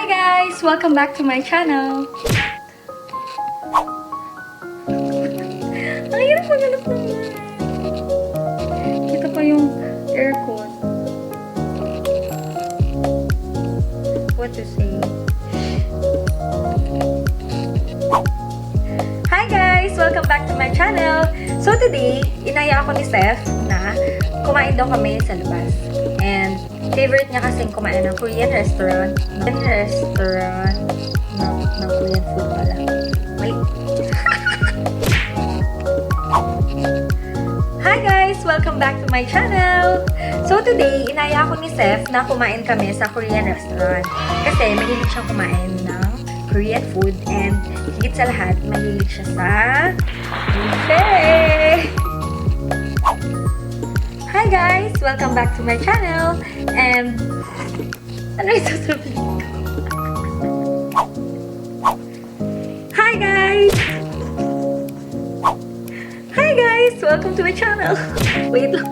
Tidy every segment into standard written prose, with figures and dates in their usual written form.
Hi guys! Welcome back to my channel! Ang hirap maghanap ng mic. Kita pa yung aircon. What to say? Hi guys! Welcome back to my channel! So today, inaya ako ni Seth na kumain daw kami sa labas. And favorite niya kasing kumain ng Korean restaurant. Ng Korean food pala. Wait. Hi guys! Welcome back to my channel! So today, inaya ako ni Seth na kumain kami sa Korean restaurant. Kasi mahilig siyang kumain ng Korean food and higit sa lahat, mahilig siya sa buffet! Hi guys! Welcome back to my channel! And ano yung sasabihin ko? Hi guys! Hi guys! Welcome to my channel! Wait lang.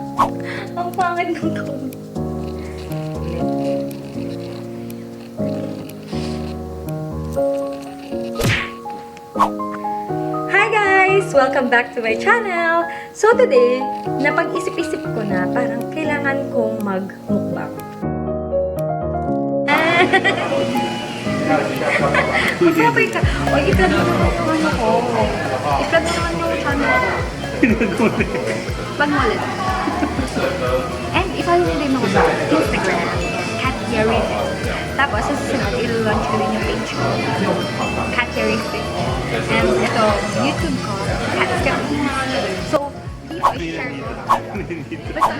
Ang pangit ng tone. Hi guys! Welcome back to my channel! So today, napag-isip-isip ko na parang kailangan kong mag-mukbang. Mag-sabay ka. O, i-vlog mo naman yung ano ko. I-vlog mo naman yung channel ko. Vlog mo ulit. And i-follow nyo din ako sa Instagram, Catyah. Tapos, sa susunod, i-launch ko din yung page ko, Catyah. And ito, YouTube ko, CathScapades. So, dito i-share ko. Basta,